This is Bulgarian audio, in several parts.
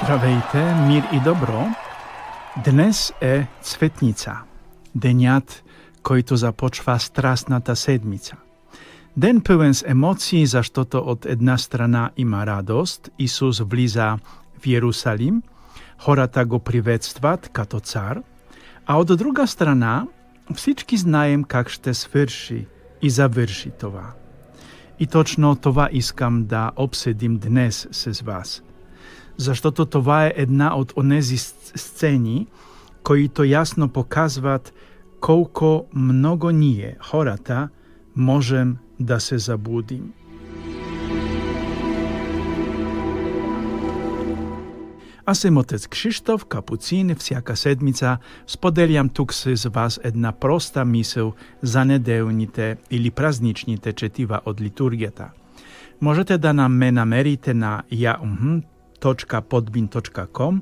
Здравейте, мир и добро. Днес е Цветница, денјат којто започва страстната седмица. Ден пълен с емоции, заштото од една страна има радост, Исус влиза в Јерусалим, хората го приветстват като цар, а од друга страна всички знаем как ще свърши и завърши това. И точно това искам да обсъдим днес с вас. Заштото това е една од онези сцени, които ясно показват колко много ние, хората, можем да се забудим. Аз съм отец Кшиштоф, капуцин, всяка седмица споделям тук с вас една проста мисъл за неделните или празничните четива от литургията. Можете да ме намерите на yaum.podbean.com.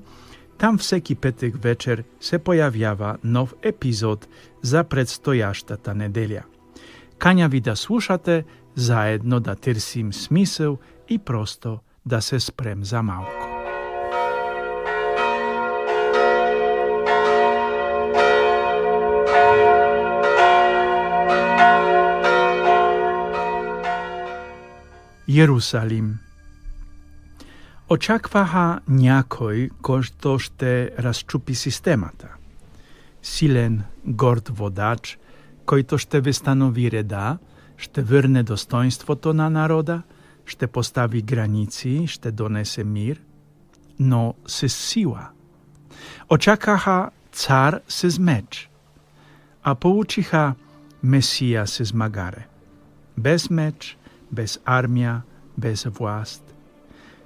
Там всеки петък вечер се появява нов епизод за предстоящата неделя. Каня ви да слушате, заедно да търсим смисъл и просто да се спрем за малко. Јерусалим. Очакваха някой, който ще разчупи системата. Силен, горд водач, който ще възстанови реда, ще върне достоинството на народа, ще постави граници, ще донесе мир, но с сила. Очакаха цар с меч, а получиха Месия с магаре. Без меч, без армия, без власт.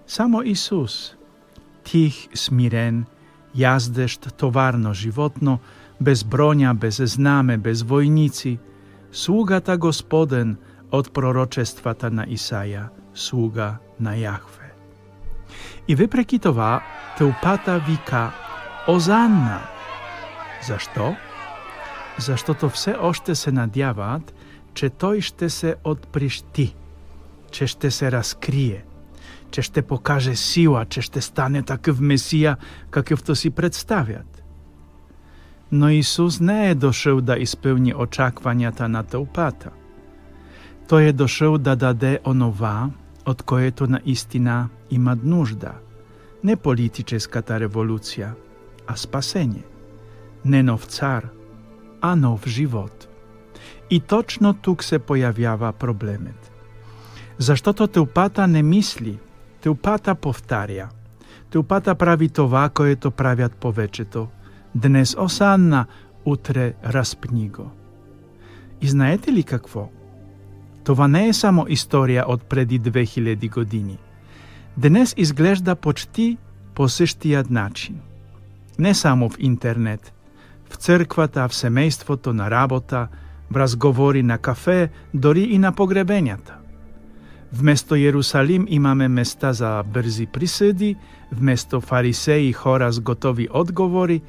Само Исус, тих, смирен, яздещ товарно животно, без броня, без знаме, без войници, слугата Господен от пророчествата на Исаја, слуга на Јахве. И въпреки това, тълпата вика Озанна. Защо? Заштото все още се надяват, че той ще се отприщи, че ще се разкрие, че ще покаже сила, че ще стане такъв Месия, какъвто си представят. Но Исус не е дошъл да изпълни очакванията на тълпата. Той е дошъл да даде онова, от което наистина имат нужда. Не политическата революция, а спасение. Не нов цар, а нов живот. И точно тук се появява проблемът. Заштото тълпата не мисли, тълпата повтаря. Тълпата прави това, което правят повечето. Днес Осанна, утре разпни го. И знаете ли какво? Това не е само история от преди 2000 години. Днес изглежда почти по същият начин. Не само в интернет, в църквата, в семейството, на работа, в разговори на кафе, дори и на погребенията. Вместо Јерусалим имаме места за бързи присъди, вместо фарисеи хора с готови отговори,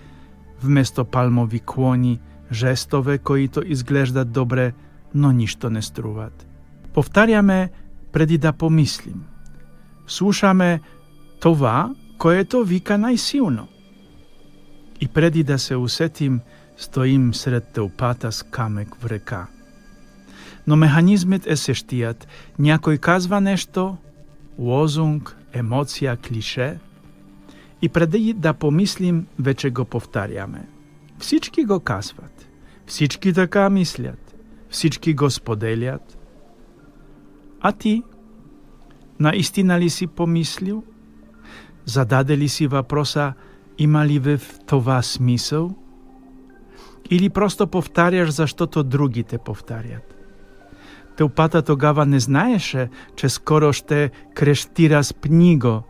вместо палмови клони, жестове, които изглеждат добре, но нищо не струват. Повтаряме преди да помислим. Слушаме това, което вика най-силно. И преди да се усетим, стоим сред тълпата с камък в ръка. Но механизмът е същият. Някой казва нещо, лозунг, емоция, клише, и преди да помислим, вече го повтаряме. Всички го казват, всички така мислят, всички го споделят. А ти, наистина ли си помислил? Зададе ли си въпроса, има ли в това смисъл? Или просто повтаряш, защото другите повтарят? Тълпата тогава не знаеше, че скоро ще крещи разпни го.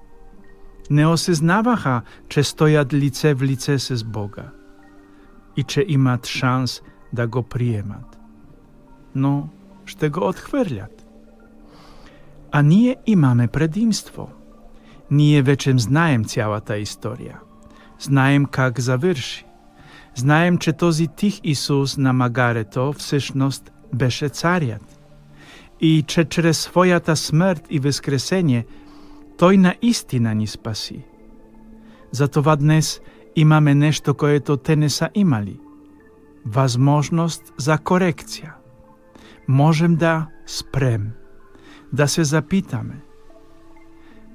Не осъзнаваха, че стоят лице в лице с Бога и че имат шанс да го приемат. Но ще го отхвърлят. А ние имаме предимство. Ние вече знаем цялата история. Знаем как завърши. Знаем, че този тих Исус на магарето всъщност беше царят. И че чрез своята смърт и възкресение Той наистина ни спаси. Затова днес имаме нешто което те не са имали. Возможност за корекција. Можем да спрем, да се запитаме.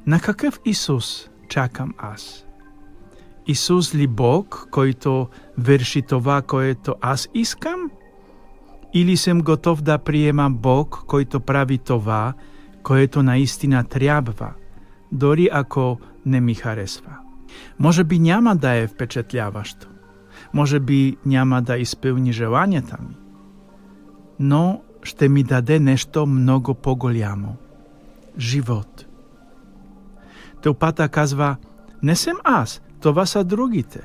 На какъв Исус чакам аз? Исус ли Бог, којто верши това, което аз искам? Или сем готов да приемам Бог, којто прави това, което наистина трябва, дори ако не ми харесва? Може би няма да е впечатляващо. Може би няма да испълни желанията ми. Но ще ми даде нещо много по-голямо. Живот. Тълпата казва, не съм аз, това са другите.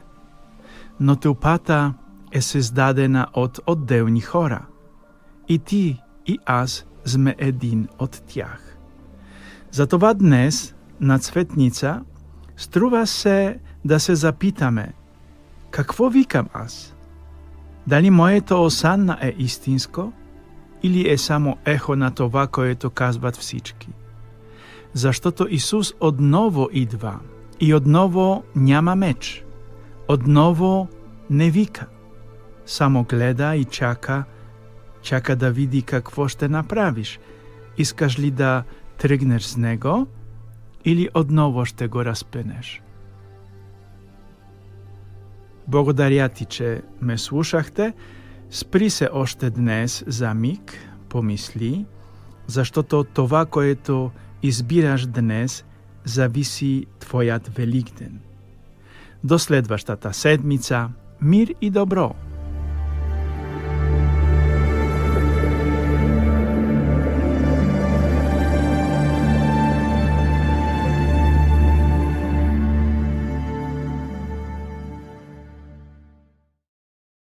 Но тълпата е създадена от отделни хора. И ти, и аз сме един от тях. Затова днес, на Цветница, струва се да се запитаме, какво викам аз? Дали моето осанна е истинско или е само ехо на това, което казват всички? Защото Исус отново идва и отново няма меч. Отново не вика. Само гледа и чака да види какво ще направиш. Искаш ли да тръгнеш с него или отново ще го разпънеш? Благодаря ти, че ме слушахте. Спри се още днес за миг, помисли, защото това, което избираш днес, зависи твоят Великден. До следващата седмица, мир и добро!